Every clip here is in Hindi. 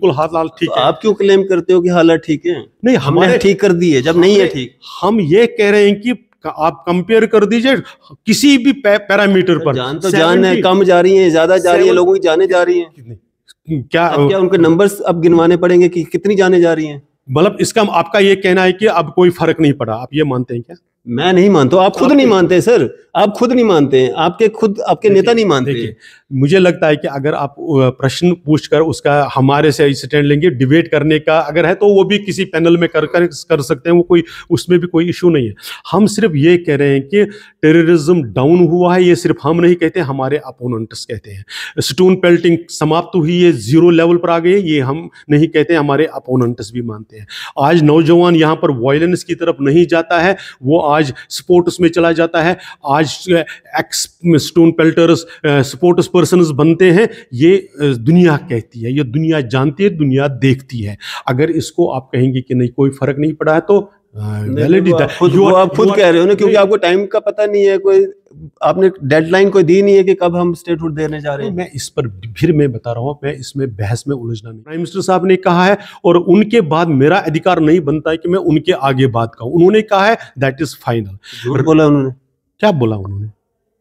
बिल्कुल हालात ठीक तो है। आप क्यों क्लेम करते हो कि हालात ठीक है? नहीं, हमने ठीक कर दी है जब नहीं है ठीक। हम ये कह रहे हैं कि आप कंपेयर कर दीजिए किसी भी पैरामीटर पर। जान तो जान है, कम जा रही है, ज्यादा जा रही है, लोगों की जाने जा रही है। क्या उनके नंबर्स अब गिनवाने पड़ेंगे कि कितनी जाने जा रही हैं? मतलब इसका आपका ये कहना है कि अब कोई फर्क नहीं पड़ा, आप ये मानते हैं क्या? मैं नहीं मानता, आप खुद नहीं मानते सर, आप खुद नहीं मानते हैं, आपके नेता नहीं मानते। मुझे लगता है कि अगर आप प्रश्न पूछकर उसका हमारे से स्टैंड लेंगे, डिबेट करने का अगर है तो वो भी किसी पैनल में कर सकते हैं, वो कोई उसमें भी कोई इशू नहीं है। हम सिर्फ ये कह रहे हैं कि टेररिज्म डाउन हुआ है, ये सिर्फ हम नहीं कहते, हमारे अपोनेंट्स कहते हैं। स्टोन पेल्टिंग समाप्त हुई है, जीरो लेवल पर आ गई है, ये हम नहीं कहते, हमारे अपोनेंट्स भी मानते हैं। आज नौजवान यहाँ पर वायलेंस की तरफ नहीं जाता है, वो आज स्पोर्ट्स में चला जाता है। आज x stone pelters sports persons बनते हैं, ये दुनिया कहती है, ये दुनिया जानती है, दुनिया देखती है। अगर इसको आप कहेंगे कि नहीं कोई फर्क नहीं पड़ा है तो आप खुद कह रहे हो ना, क्योंकि आपको टाइम का पता नहीं है, कोई आपने डेडलाइन कोई दी नहीं है कि कब हम स्टेटहुड देने जा रहे हैं। मैं इस पर फिर मैं बता रहा हूँ, मैं इसमें बहस में उलझना नहीं। प्राइम मिनिस्टर साहब ने कहा है और उनके बाद मेरा अधिकार नहीं बनता है कि मैं उनके आगे बात कहूँ। उन्होंने कहा है दैट इज फाइनल। झूठ बोला उन्होंने? क्या बोला उन्होंने?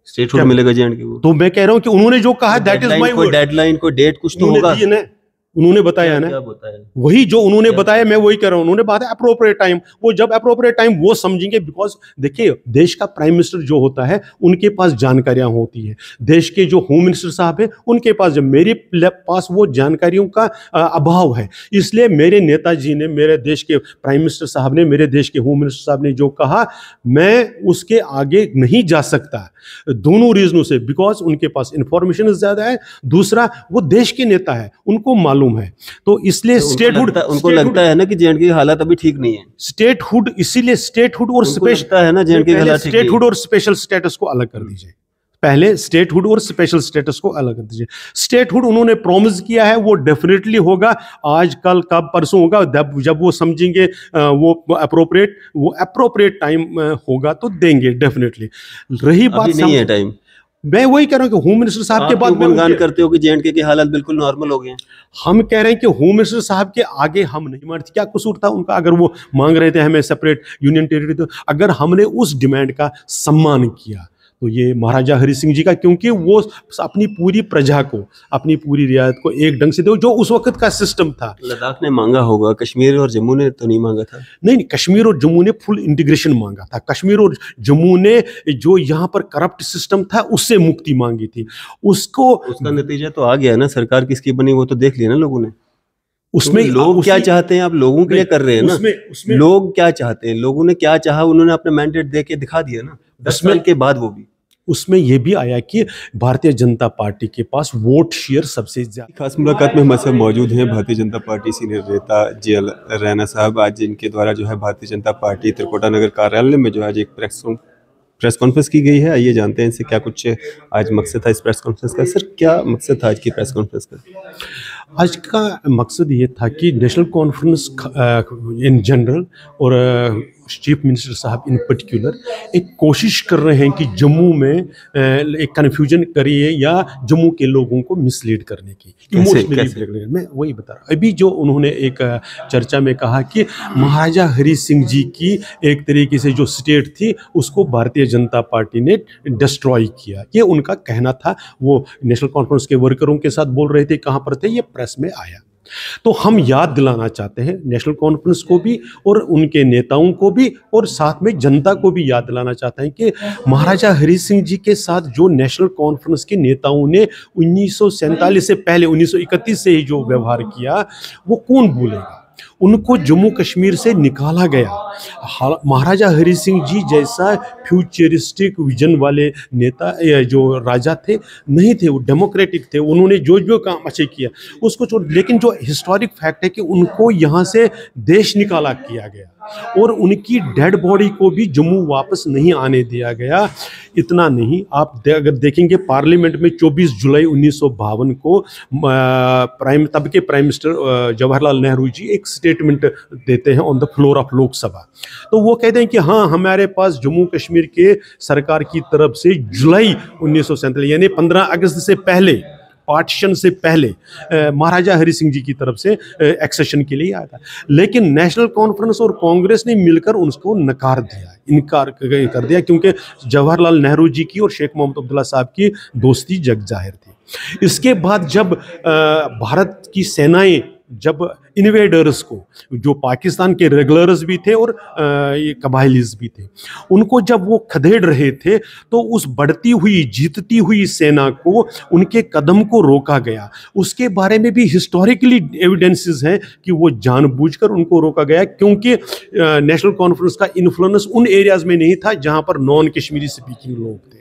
स्टेटहुड मिलेगा जे&के को। तो मैं कह रहा हूँ कि उन्होंने जो कहा that is my word. Deadline, कोई डेट कुछ तो होगा। उन्होंने बताया ना, वही जो उन्होंने बताया मैं वही कह रहा हूं। उन्होंने बात है अप्रोप्रिएट टाइम, वो जब अप्रोप्रिएट टाइम वो समझेंगे। बिकॉज देखिए, देश का प्राइम मिनिस्टर जो होता है उनके पास जानकारियां होती है, देश के जो होम मिनिस्टर साहब है उनके पास, जब मेरे पास वो जानकारियों का अभाव है, इसलिए मेरे नेताजी ने, मेरे देश के प्राइम मिनिस्टर साहब ने, मेरे देश के होम मिनिस्टर साहब ने जो कहा, मैं उसके आगे नहीं जा सकता। दोनों रीजनों से, बिकॉज उनके पास इंफॉर्मेशन ज्यादा है, दूसरा वो देश के नेता है, उनको मालूम है। तो इसलिए स्टेटहुड, उनको लगता है ना कि जे&के की हालत अभी ठीक नहीं है। स्टेटहुड, इसीलिए स्टेटहुड और स्पेशल है ना, जे&के की हालत ठीक नहीं है। स्टेटहुड और स्पेशल स्टेटस को अलग कर दीजिए। पहले स्टेटहुड और स्पेशल स्टेटस को अलग कर दीजिए। स्टेटहुड उन्होंने प्रॉमिस किया है, वो डेफिनेटली होगा, आज कल कब परसों होगा, जब वो समझेंगे वो अप्रोप्रिएट टाइम होगा तो देंगे डेफिनेटली। रही बात नहीं है टाइम, मैं वही कह रहा हूँ कि होम मिनिस्टर साहब के बाद गुणगान करते हो कि जे&के की हालत बिल्कुल नॉर्मल हो गए हैं। हम कह रहे हैं कि होम मिनिस्टर साहब के आगे हम नहीं मानते। क्या कसूर था उनका? अगर वो मांग रहे थे हमें सेपरेट यूनियन टेरिटरी, तो अगर हमने उस डिमांड का सम्मान किया तो ये महाराजा हरि सिंह जी का, क्योंकि वो अपनी पूरी प्रजा को, अपनी पूरी रियासत को एक ढंग से दो, जो उस वक्त का सिस्टम था। लद्दाख ने मांगा होगा, कश्मीर और जम्मू ने तो नहीं मांगा था। नहीं, कश्मीर और जम्मू ने फुल इंटीग्रेशन मांगा था। कश्मीर और जम्मू ने जो यहाँ पर करप्ट सिस्टम था उससे मुक्ति मांगी थी। उसका नतीजा तो आ गया ना, सरकार किसकी बनी वो तो देख लिया ना लोगों ने। उसमें लोग क्या चाहते हैं, आप लोगों के लिए कर रहे हैं ना। उसमें लोग क्या चाहते हैं, लोगों ने क्या चाहा, उन्होंने अपना मैंडेट दे के दिखा दिया ना 10 साल के बाद। वो भी उसमें यह भी आया कि भारतीय जनता पार्टी के पास वोट शेयर सबसे ज्यादा। खास मुलाकात में हमारे साथ मौजूद हैं भारतीय जनता पार्टी सीनियर नेता JL रैना साहब। आज इनके द्वारा जो है भारतीय जनता पार्टी त्रिकोटा नगर कार्यालय में जो आज एक प्रेस कॉन्फ्रेंस की गई है। आइए जानते हैं इनसे क्या कुछ आज मकसद था इस प्रेस कॉन्फ्रेंस का। सर, क्या मकसद था आज की प्रेस कॉन्फ्रेंस का? आज का मकसद ये था कि नेशनल कॉन्फ्रेंस इन जनरल और चीफ मिनिस्टर साहब इन पर्टिकुलर एक कोशिश कर रहे हैं कि जम्मू में एक कन्फ्यूजन करिए या जम्मू के लोगों को मिसलीड करने की, इमोशनली। मैं वही बता रहा। अभी जो उन्होंने एक चर्चा में कहा कि महाराजा हरि सिंह जी की एक तरीके से जो स्टेट थी उसको भारतीय जनता पार्टी ने डिस्ट्रॉय किया, ये उनका कहना था। वो नेशनल कॉन्फ्रेंस के वर्करों के साथ बोल रहे थे, कहाँ पर थे, ये प्रेस में आया। तो हम याद दिलाना चाहते हैं नेशनल कॉन्फ्रेंस को भी और उनके नेताओं को भी, और साथ में जनता को भी याद दिलाना चाहते हैं कि महाराजा हरि सिंह जी के साथ जो नेशनल कॉन्फ्रेंस के नेताओं ने 1947 से पहले 1931 से ही जो व्यवहार किया, वो कौन भूलेगा। उनको जम्मू कश्मीर से निकाला गया। महाराजा हरि सिंह जी जैसा फ्यूचरिस्टिक विजन वाले नेता जो राजा थे नहीं थे, वो डेमोक्रेटिक थे। उन्होंने जो जो काम अच्छे किया उसको छोड़, लेकिन जो हिस्टोरिक फैक्ट है कि उनको यहाँ से देश निकाला किया गया और उनकी डेड बॉडी को भी जम्मू वापस नहीं आने दिया गया। इतना नहीं, आप अगर देखेंगे पार्लियामेंट में 24 जुलाई 1952 को तब के प्राइम मिनिस्टर जवाहरलाल नेहरू जी एक स्टेटमेंट देते हैं on the floor of Lok Sabha. तो वो कहते हैं कि हाँ, हमारे पास जम्मू कश्मीर के सरकार की तरफ से जुलाई 1947 यानी 15 अगस्त से पहले पार्टीशन से पहले महाराजा हरि सिंह जी की तरफ से एक्सेशन के लिए आया था, लेकिन नेशनल कॉन्फ्रेंस और कांग्रेस ने मिलकर उसको नकार दिया, इनकार कर दिया, क्योंकि जवाहरलाल नेहरू जी की और शेख मोहम्मद अब्दुल्ला साहब की दोस्ती जग जाहिर थी। इसके बाद जब भारत की सेनाएं जब इन्वेडर्स को, जो पाकिस्तान के रेगुलर्स भी थे और ये कबाइलीज भी थे, उनको जब वो खदेड़ रहे थे तो उस बढ़ती हुई जीतती हुई सेना को, उनके कदम को रोका गया। उसके बारे में भी हिस्टोरिकली एविडेंसेस हैं कि वो जानबूझकर उनको रोका गया, क्योंकि नेशनल कॉन्फ्रेंस का इन्फ्लुएंस उन एरियाज में नहीं था जहां पर नॉन कश्मीरी स्पीकिंग लोग थे।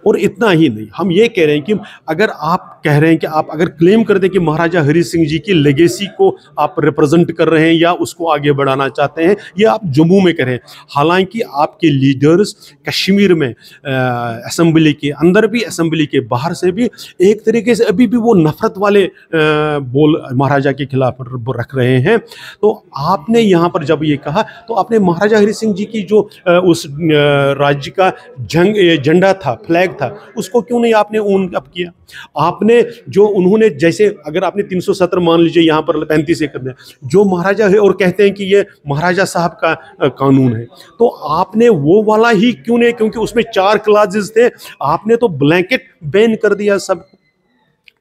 और इतना ही नहीं, हम ये कह रहे हैं कि अगर आप कह रहे हैं कि आप अगर क्लेम कर दें कि महाराजा हरि सिंह जी की लेगेसी को आप रिप्रेजेंट कर रहे हैं या उसको आगे बढ़ाना चाहते हैं, ये आप जम्मू में करें, हालांकि आपके लीडर्स कश्मीर में असेंबली के अंदर भी, असेंबली के बाहर से भी एक तरीके से अभी भी वो नफरत वाले बोल महाराजा के खिलाफ रख रहे हैं। तो आपने यहाँ पर जब ये कहा तो आपने महाराजा हरि सिंह जी की जो उस राज्य का झंडा था, फ्लैग था, उसको क्यों नहीं आपने ओन अप किया? आपने जो उन्होंने, जैसे अगर आपने 370 मान लीजिए यहाँ पर 35 एकड़ में जो महाराजा है और कहते हैं कि ये महाराजा साहब का कानून है, तो आपने वो वाला ही क्यों नहीं, क्योंकि उसमें 4 क्लाजेस थे, आपने तो ब्लैंकेट बैन कर दिया सब।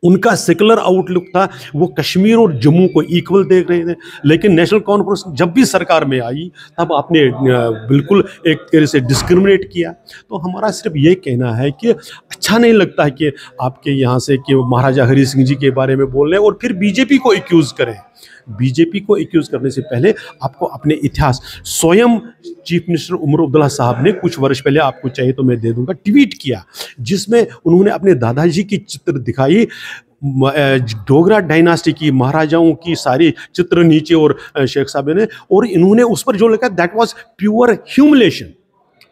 उनका सेकुलर आउटलुक था, वो कश्मीर और जम्मू को इक्वल देख रहे थे। लेकिन नेशनल कॉन्फ्रेंस जब भी सरकार में आई तब आपने बिल्कुल एक तरह से डिस्क्रिमिनेट किया। तो हमारा सिर्फ ये कहना है कि अच्छा नहीं लगता है कि आपके यहाँ से कि महाराजा हरि सिंह जी के बारे में बोल रहे हैं और फिर बीजेपी को एक्यूज़ करें। बीजेपी को एक्यूज़ करने से पहले आपको अपने इतिहास, स्वयं चीफ मिनिस्टर उमर अब्दुल्ला साहब ने कुछ वर्ष पहले, आपको चाहिए तो मैं दे दूंगा, ट्वीट किया जिसमें उन्होंने अपने दादाजी की चित्र दिखाई, डोगरा डायनास्टी की महाराजाओं की सारी चित्र नीचे और शेख साहब ने, और इन्होंने उस पर जो लिखा दैट वाज प्योर ह्यूमिलेशन।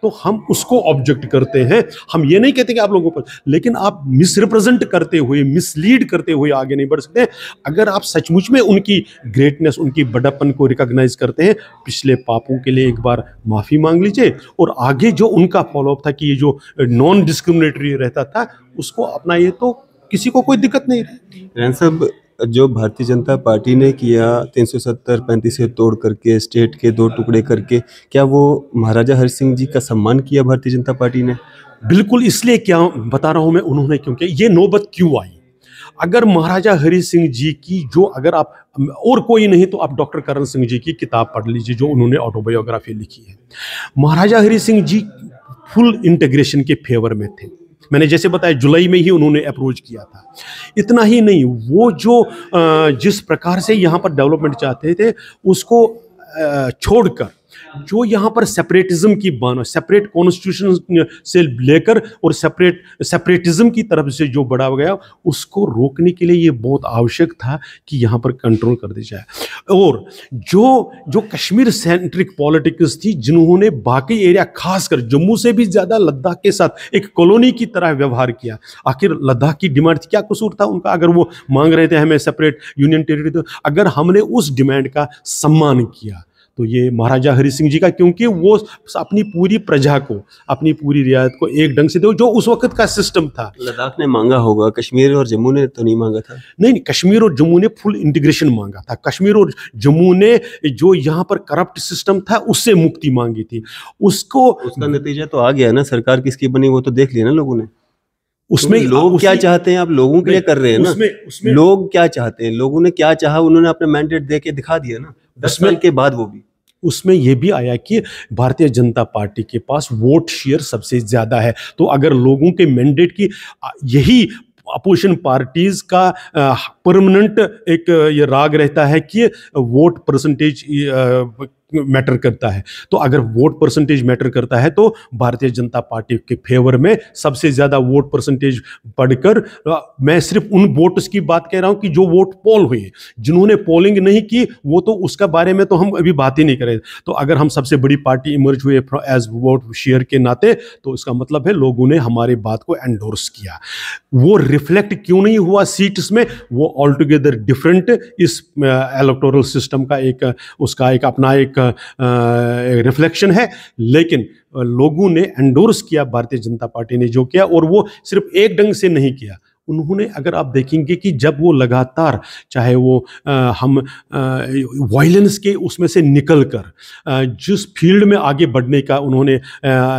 तो हम उसको ऑब्जेक्ट करते हैं। हम ये नहीं कहते कि आप लोगों पर, लेकिन आप मिसरिप्रेजेंट करते हुए, मिसलीड करते हुए आगे नहीं बढ़ सकते। अगर आप सचमुच में उनकी ग्रेटनेस, उनकी बड़प्पन को रिकॉग्नाइज करते हैं, पिछले पापों के लिए एक बार माफ़ी मांग लीजिए और आगे जो उनका फॉलोअप था कि ये जो नॉन डिस्क्रिमिनेटरी रहता था उसको अपनाइए, तो किसी को कोई दिक्कत नहीं रहती। रैन साहब, जो भारतीय जनता पार्टी ने किया 370-35 से तोड़ करके, स्टेट के 2 टुकड़े करके, क्या वो महाराजा हरि सिंह जी का सम्मान किया भारतीय जनता पार्टी ने? बिल्कुल, इसलिए क्या बता रहा हूं मैं, उन्होंने, क्योंकि ये नौबत क्यों आई। अगर महाराजा हरि सिंह जी की जो, अगर आप और कोई नहीं तो आप डॉक्टर करण सिंह जी की किताब पढ़ लीजिए जो उन्होंने ऑटोबायोग्राफी लिखी है। महाराजा हरि सिंह जी फुल इंटीग्रेशन के फेवर में थे। मैंने जैसे बताया जुलाई में ही उन्होंने अप्रोच किया था। इतना ही नहीं, वो जो जिस प्रकार से यहाँ पर डेवलपमेंट चाहते थे उसको छोड़कर जो यहाँ पर सेपरेटिज्म की बात, सेपरेट कॉन्स्टिट्यूशन से लेकर और सेपरेटिज्म की तरफ से जो बढ़ा गया, उसको रोकने के लिए ये बहुत आवश्यक था कि यहाँ पर कंट्रोल कर दी जाए। और जो कश्मीर सेंट्रिक पॉलिटिक्स थी, जिन्होंने बाकी एरिया, खासकर जम्मू से भी ज़्यादा लद्दाख के साथ एक कॉलोनी की तरह व्यवहार किया। आखिर लद्दाख की डिमांड थी, क्या कसूर था उनका? अगर वो मांग रहे थे हमें सेपरेट यूनियन टेरिटरी, तो अगर हमने उस डिमांड का सम्मान किया तो ये महाराजा हरि सिंह जी का, क्योंकि वो अपनी पूरी प्रजा को, अपनी पूरी रियासत को एक ढंग से दो, जो उस वक्त का सिस्टम था। लद्दाख ने मांगा होगा, कश्मीर और जम्मू ने तो नहीं मांगा था। नहीं, कश्मीर और जम्मू ने फुल इंटीग्रेशन मांगा था। कश्मीर और जम्मू ने जो यहाँ पर करप्ट सिस्टम था उससे मुक्ति मांगी थी। उसका नतीजा तो आ गया ना, सरकार किसकी बनी वो तो देख लिया ना लोगों ने। उसमें लोग क्या चाहते हैं, आप लोगों के लिए कर रहे हैं ना। उसमें लोग क्या चाहते हैं, लोगों ने क्या चाहा, उन्होंने अपना मैंडेट दे के दिखा दिया ना 10 साल के बाद। वो भी उसमें यह भी आया कि भारतीय जनता पार्टी के पास वोट शेयर सबसे ज्यादा है। तो अगर लोगों के मैंडेट की, यही अपोजिशन पार्टीज का परमानेंट एक ये राग रहता है कि वोट परसेंटेज मैटर करता है। तो अगर वोट परसेंटेज मैटर करता है तो भारतीय जनता पार्टी के फेवर में सबसे ज़्यादा वोट परसेंटेज बढ़कर, मैं सिर्फ उन वोट्स की बात कह रहा हूँ कि जो वोट पोल हुए, जिन्होंने पोलिंग नहीं की वो तो उसका बारे में तो हम अभी बात ही नहीं करें। तो अगर हम सबसे बड़ी पार्टी इमर्ज हुए एज वोट शेयर के नाते, तो इसका मतलब है लोगों ने हमारी बात को एंडोर्स किया। वो रिफ्लेक्ट क्यों नहीं हुआ सीट्स में, वो ऑल टुगेदर डिफरेंट इस इलेक्टोरल सिस्टम का एक, उसका एक अपना एक रिफ्लेक्शन है। लेकिन लोगों ने एंडोर्स किया, भारतीय जनता पार्टी ने जो किया, और वो सिर्फ एक ढंग से नहीं किया, उन्होंने, अगर आप देखेंगे कि जब वो लगातार, चाहे वो हम वायलेंस के उसमें से निकल कर जिस फील्ड में आगे बढ़ने का उन्होंने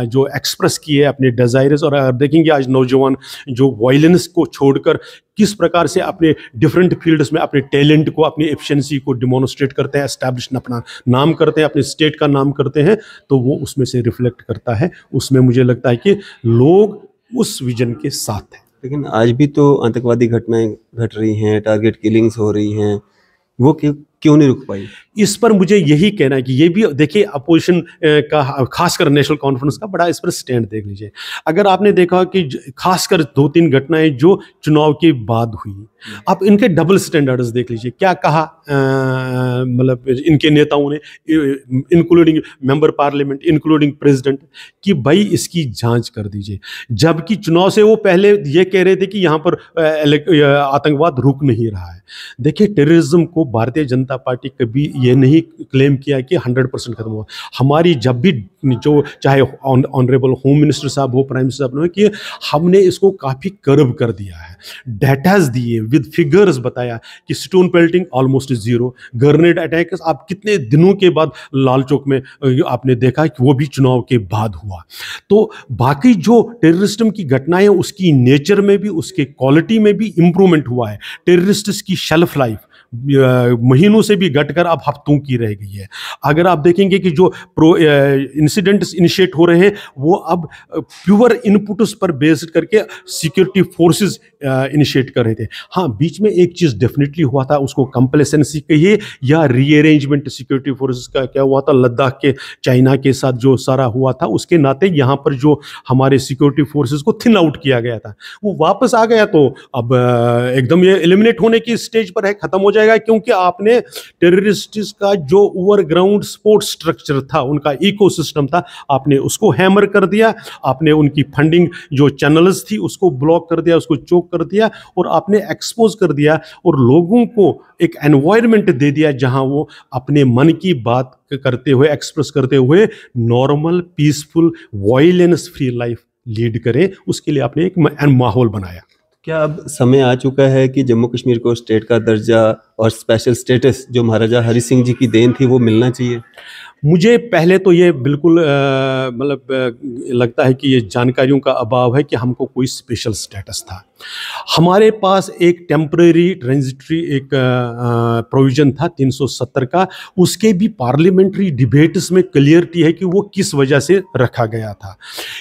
जो एक्सप्रेस किए अपने डिज़ायर्स, और अगर देखेंगे आज नौजवान जो वायलेंस को छोड़कर किस प्रकार से अपने डिफरेंट फील्ड्स में अपने टैलेंट को, अपनी एफिशिएंसी को डिमॉन्स्ट्रेट करते हैं, एस्टैब्लिश अपना नाम करते हैं, अपने स्टेट का नाम करते हैं, तो वो उसमें से रिफ्लेक्ट करता है। उसमें मुझे लगता है कि लोग उस विजन के साथ हैं। लेकिन आज भी तो आतंकवादी घटनाएं घट रही हैं, टारगेट किलिंग्स हो रही हैं, वो क्यों नहीं रुक पाई? इस पर मुझे यही कहना है कि ये भी देखिए, अपोजिशन का खासकर नेशनल कॉन्फ्रेंस का बड़ा इस पर स्टैंड देख लीजिए। अगर आपने देखा कि खासकर 2-3 घटनाएं जो चुनाव के बाद हुई, आप इनके डबल स्टैंडर्ड्स देख लीजिए। क्या कहा मतलब इनके नेताओं ने, including member parliament, including president, कि भाई इसकी जांच कर दीजिए, जबकि चुनाव से वो पहले ये कह रहे थे कि यहाँ पर आतंकवाद रुक नहीं रहा है। देखिए, टेररिज्म को भारतीय जनता पार्टी कभी ये नहीं क्लेम किया कि 100% खत्म हुआ। हमारी जब भी जो, चाहे ऑनरेबल होम मिनिस्टर साहब हो, प्राइम मिनिस्टर साहब ने, कि हमने इसको काफ़ी कर्ब कर दिया है, डेटाज दिए, विद फिगर्स बताया कि stone pelting almost zero, grenade attack आप कितने दिनों के बाद लाल चौक में आपने देखा कि वो भी चुनाव के बाद हुआ। तो बाकी जो टेररिज्म की घटनाएं, उसकी नेचर में भी, उसके क्वालिटी में भी इम्प्रूवमेंट हुआ है। टेररिस्ट की शेल्फ लाइफ महीनों से भी घटकर अब हफ्तों की रह गई है। अगर आप देखेंगे कि जो इंसिडेंट्स इनिशिएट हो रहे हैं, वो अब प्योर इनपुट्स पर बेस्ड करके सिक्योरिटी फोर्सेस इनिशिएट कर रहे थे। हाँ, बीच में एक चीज़ डेफिनेटली हुआ था, उसको कंप्लेसेंसी कहिए या रीअरेंजमेंट सिक्योरिटी फोर्सेस का क्या हुआ था, लद्दाख के चाइना के साथ जो सारा हुआ था, उसके नाते यहाँ पर जो हमारे सिक्योरिटी फोर्सेस को थिन आउट किया गया था, वो वापस आ गया। तो अब एकदम ये एलिमिनेट होने की स्टेज पर है, खत्म हो जाएगा, क्योंकि आपने टेररिस्ट्स का जो ओवरग्राउंड सपोर्ट स्ट्रक्चर था, उनका इकोसिस्टम था, आपने उसको हैमर कर दिया, आपने उनकी फंडिंग जो चैनल्स थी उसको ब्लॉक कर दिया, उसको चोक कर दिया, और आपने एक्सपोज कर दिया, और लोगों को एक एनवायरनमेंट दे दिया जहां वो अपने मन की बात करते हुए, एक्सप्रेस करते हुए normal, peaceful, violence free life lead करें। उसके लिए आपने एक माहौल बनाया। क्या अब समय आ चुका है कि जम्मू कश्मीर को स्टेट का दर्जा और स्पेशल स्टेटस जो महाराजा हरि सिंह जी की देन थी वो मिलना चाहिए? मुझे पहले तो ये बिल्कुल लगता है कि ये जानकारियों का अभाव है कि हमको कोई स्पेशल स्टेटस था। हमारे पास एक टेम्परेरी ट्रांजिटरी एक प्रोविज़न था 370 का, उसके भी पार्लियामेंट्री डिबेट्स में क्लियरिटी है कि वो किस वजह से रखा गया था।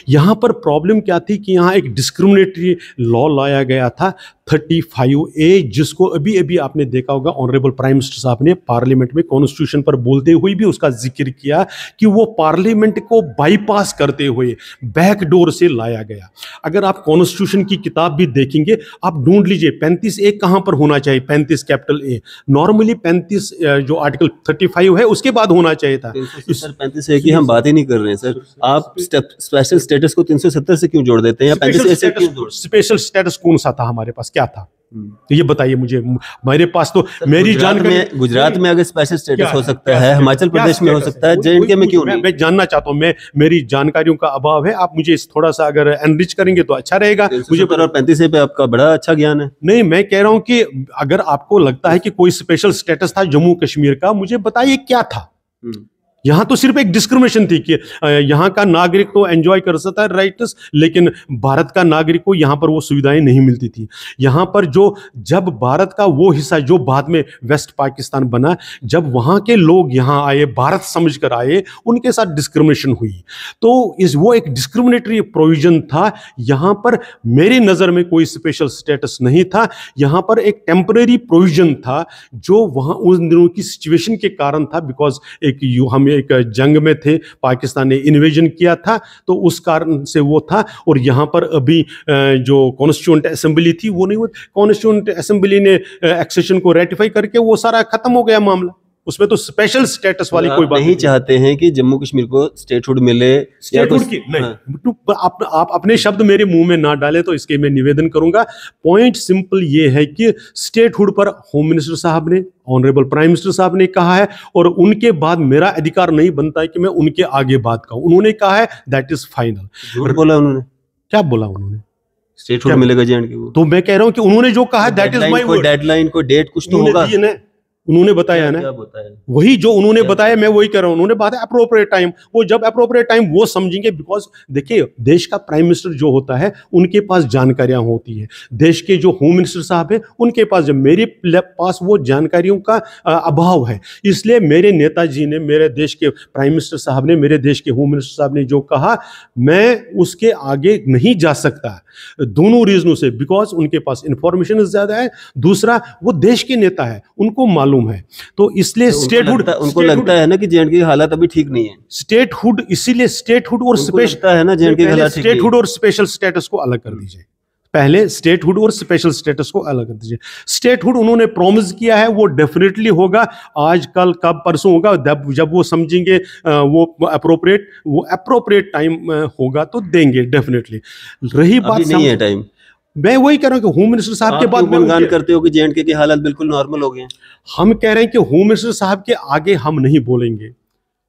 यहाँ पर प्रॉब्लम क्या थी कि यहाँ एक डिस्क्रिमिनेटरी लॉ लाया गया था 35A, जिसको अभी अभी आपने देखा होगा, ऑनरेबल प्राइम मिनिस्टर साहब ने पार्लियामेंट में कॉन्स्टिट्यूशन पर बोलते हुए भी उसका जिक्र किया कि वो पार्लियामेंट को बाईपास करते हुए बैक डोर से लाया गया। अगर आप कॉन्स्टिट्यूशन की किताब भी देखेंगे, आप ढूंढ लीजिए 35A कहाँ पर होना चाहिए। 35 कैपिटल A, नॉर्मली 35 जो आर्टिकल 35 है उसके बाद होना चाहिए था। 35A की हम बात ही नहीं कर रहे हैं सर। आप स्पेशल स्टेटस को 370 से क्यों जोड़ देते हैं, या 35A से क्यों जोड़? स्पेशल स्टेटस कौन सा था हमारे पास, क्या था, तो ये बताइए मुझे। मेरे पास तो मेरी जानकारी, गुजरात में अगर स्पेशल स्टेटस हो सकता है, हिमाचल प्रदेश में हो सकता है, J&K में क्यों नहीं? मैं जानना चाहता हूँ, मेरी जानकारियों का अभाव है। आप मुझे थोड़ा सा अगर एनरिच करेंगे तो अच्छा रहेगा। मुझे 35A पे आपका बड़ा अच्छा ज्ञान है। नहीं, मैं कह रहा हूँ कि अगर आपको लगता है कि कोई स्पेशल स्टेटस था जम्मू कश्मीर का, मुझे बताइए क्या था। यहाँ तो सिर्फ एक डिस्क्रिमिनेशन थी कि यहाँ का नागरिक तो एंजॉय कर सकता है राइट्स, लेकिन भारत का नागरिक को यहाँ पर वो सुविधाएं नहीं मिलती थी। यहाँ पर जब भारत का वो हिस्सा जो बाद में वेस्ट पाकिस्तान बना, जब वहाँ के लोग यहाँ आए, भारत समझकर आए, उनके साथ डिस्क्रिमिनेशन हुई। तो वो एक डिस्क्रिमिनेटरी प्रोविजन था। यहाँ पर मेरी नज़र में कोई स्पेशल स्टेटस नहीं था। यहाँ पर एक टेम्परेरी प्रोविजन था जो वहाँ उन दिनों की सिचुएशन के कारण था, बिकॉज हम एक जंग में थे, पाकिस्तान ने इन्वेजन किया था, तो उस कारण से वो था। और यहाँ पर अभी जो कॉन्स्टिट्यूएंट असेंबली थी वो नहीं हुई। कॉन्स्टिट्यूएंट असेंबली ने एक्सेशन को रेटिफाई करके वो सारा खत्म हो गया मामला। उसमें तो स्पेशल स्टेटस वाली कोई बात नहीं चाहते हैं कि जम्मू कश्मीर को स्टेटहुड मिले, स्टेटहुड की नहीं। हाँ। आप अपने शब्द मेरे मुंह में ना डालें, तो इसके मैं निवेदन करूंगा। पॉइंट सिंपल ये है कि स्टेटहुड पर होम मिनिस्टर साहब ने, ऑनरेबल प्राइम मिनिस्टर साहब ने कहा है, और उनके बाद मेरा अधिकार नहीं बनता है कि मैं उनके आगे बात कहूं। उन्होंने कहा है दैट इज फाइनल। झूठ बोला उन्होंने? क्या बोला उन्होंने? स्टेटहुड मिलेगा जे&के को? तो मैं कह रहा हूँ कि उन्होंने जो कहा that is my word. Deadline, कोई डेट कुछ तो होगा, उन्होंने बताया ना, वही जो उन्होंने बताया, मैं वही कह रहा हूं। उन्होंने बताया अप्रोप्रिएट टाइम, वो जब अप्रोप्रिएट टाइम वो समझेंगे। बिकॉज देखिए, देश का प्राइम मिनिस्टर जो होता है उनके पास जानकारियां होती है, देश के जो होम मिनिस्टर साहब है उनके पास, जब मेरे पास वो जानकारियों का अभाव है, इसलिए मेरे नेताजी ने, मेरे देश के प्राइम मिनिस्टर साहब ने, मेरे देश के होम मिनिस्टर साहब ने जो कहा, मैं उसके आगे नहीं जा सकता, दोनों रीजनों से। बिकॉज उनके पास इंफॉर्मेशन ज्यादा है, दूसरा वो देश के नेता है, उनको मालूम है। तो इसलिए स्टेटहुड, उनको लगता है ना कि जे&के की हालत अभी ठीक नहीं है, स्टेटहुड, इसीलिए स्टेटहुड और स्पेशल है ना, जे&के की हालत, स्टेटहुड और स्पेशल स्टेटस को अलग कर दीजिए। पहले स्टेटहुड और स्पेशल स्टेटस को अलग कर दीजिए। स्टेटहुड उन्होंने प्रॉमिस किया है, वो डेफिनेटली होगा, आज कल कब परसों होगा, जब वो समझेंगे वो अप्रोप्रिएट टाइम होगा तो देंगे डेफिनेटली। रही बात, नहीं है टाइम, मैं वही कह रहा हूँ कि होम मिनिस्टर साहब के बाद में गुणगान करते हो कि जे&के की हालत बिल्कुल नॉर्मल हो गए हैं। हम कह रहे हैं कि होम मिनिस्टर साहब के आगे हम नहीं बोलेंगे,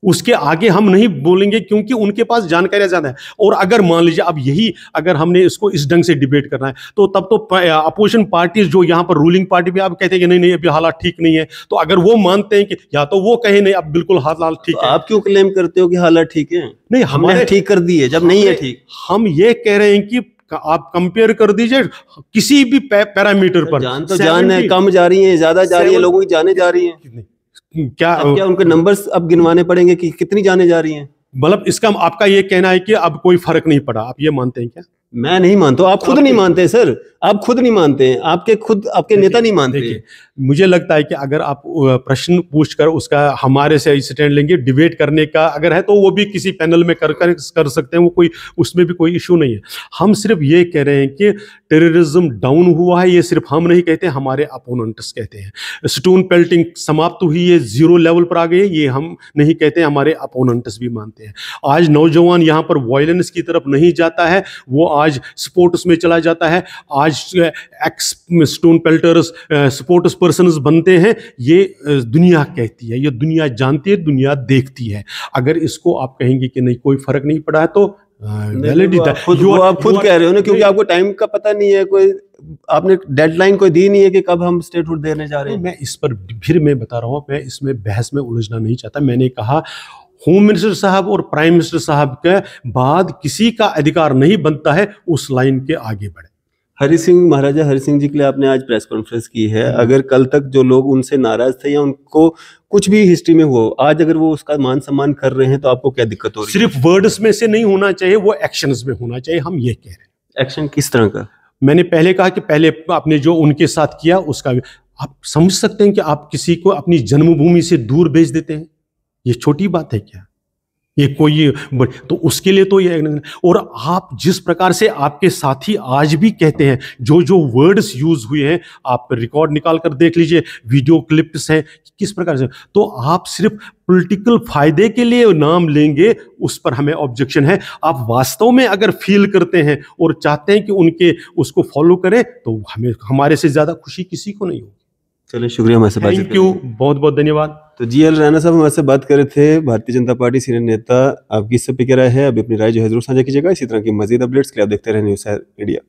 उसके आगे हम नहीं बोलेंगे, क्योंकि उनके पास जानकारियां ज्यादा है। और अगर मान लीजिए अब यही, अगर हमने इसको इस ढंग से डिबेट करना है, तो तब तो अपोजिशन पार्टीज जो यहाँ पर रूलिंग पार्टी भी आप कहते हैं कि नहीं नहीं अभी हालात ठीक नहीं है, तो अगर वो मानते हैं कि, या तो वो कहे नहीं अब बिल्कुल हालात ठीक है। आप क्यों क्लेम करते हो कि हालात ठीक है? नहीं, हमने ठीक कर दी है जब नहीं है ठीक। हम ये कह रहे हैं कि आप कंपेयर कर दीजिए किसी भी पैरामीटर पर, जान है, कम जा रही है, ज्यादा जा रही है, लोगों की जाने जा रही है, क्या उनके नंबर्स अब गिनवाने पड़ेंगे कि कितनी जाने जा रही हैं? मतलब इसका आपका ये कहना है कि अब कोई फर्क नहीं पड़ा, आप ये मानते हैं क्या? मैं नहीं मानता, आप खुद नहीं मानते सर, आप खुद नहीं मानते हैं, आपके नेता नहीं मानते। मुझे लगता है कि अगर आप प्रश्न पूछकर उसका हमारे से स्टैंड लेंगे, डिबेट करने का अगर है, तो वो भी किसी पैनल में कर सकते हैं, वो कोई, उसमें भी कोई इशू नहीं है। हम सिर्फ ये कह रहे हैं कि टेररिज्म डाउन हुआ है, ये सिर्फ हम नहीं कहते, हमारे अपोनेंट्स कहते हैं। स्टोन पेल्टिंग समाप्त हुई है, जीरो लेवल पर आ गई है, ये हम नहीं कहते, हमारे अपोनेंट्स भी मानते हैं। आज नौजवान यहाँ पर वायलेंस की तरफ नहीं जाता है, वो आज स्पोर्ट्स में चला जाता है। आज x stone pelters sports persons बनते हैं, ये दुनिया कहती है, ये दुनिया जानती है, दुनिया देखती है। अगर इसको आप कहेंगे कि नहीं कोई फर्क नहीं पड़ा है, तो आप खुद कह रहे हो ना, क्योंकि आपको टाइम का पता नहीं है, कोई आपने डेडलाइन कोई दी नहीं है कि कब हम स्टेटहुड देने जा रहे हैं। मैं इस पर फिर मैं बता रहा हूँ, मैं इसमें बहस में उलझना नहीं चाहता। मैंने कहा होम मिनिस्टर साहब और प्राइम मिनिस्टर साहब के बाद किसी का अधिकार नहीं बनता है उस लाइन के आगे बढ़े। महाराजा हरि सिंह जी के लिए आपने आज प्रेस कॉन्फ्रेंस की है, अगर कल तक जो लोग उनसे नाराज थे या उनको कुछ भी हिस्ट्री में हो, आज अगर वो उसका मान सम्मान कर रहे हैं, तो आपको क्या दिक्कत हो रही है? सिर्फ वर्ड्स में से नहीं होना चाहिए, वो एक्शंस में होना चाहिए, हम ये कह रहे हैं। एक्शन किस तरह का? मैंने पहले कहा कि पहले आपने जो उनके साथ किया उसका आप समझ सकते हैं कि आप किसी को अपनी जन्मभूमि से दूर भेज देते हैं, ये छोटी बात है क्या? ये कोई, तो उसके लिए तो ये, और आप जिस प्रकार से आपके साथी आज भी कहते हैं, जो जो वर्ड्स यूज हुए हैं, आप रिकॉर्ड निकाल कर देख लीजिए, वीडियो क्लिप्स हैं, किस प्रकार से, तो आप सिर्फ पॉलिटिकल फायदे के लिए नाम लेंगे, उस पर हमें ऑब्जेक्शन है। आप वास्तव में अगर फील करते हैं और चाहते हैं कि उनके उसको फॉलो करें, तो हमें, हमारे से ज्यादा खुशी किसी को नहीं होगी। चलिए, शुक्रिया हमारे से बात करने के लिए। थैंक यू, बहुत बहुत धन्यवाद। तो जी.एल. रैना साहब हमारे से बात कर रहे थे, भारतीय जनता पार्टी सीनियर नेता। आपकी इस सब पे क्या राय है? अभी अपनी राय जो है जरूर साझा कीजिएगा। इसी तरह की मजीद अपडेट्स के लिए आप देखते रहें न्यूज़ इंडिया।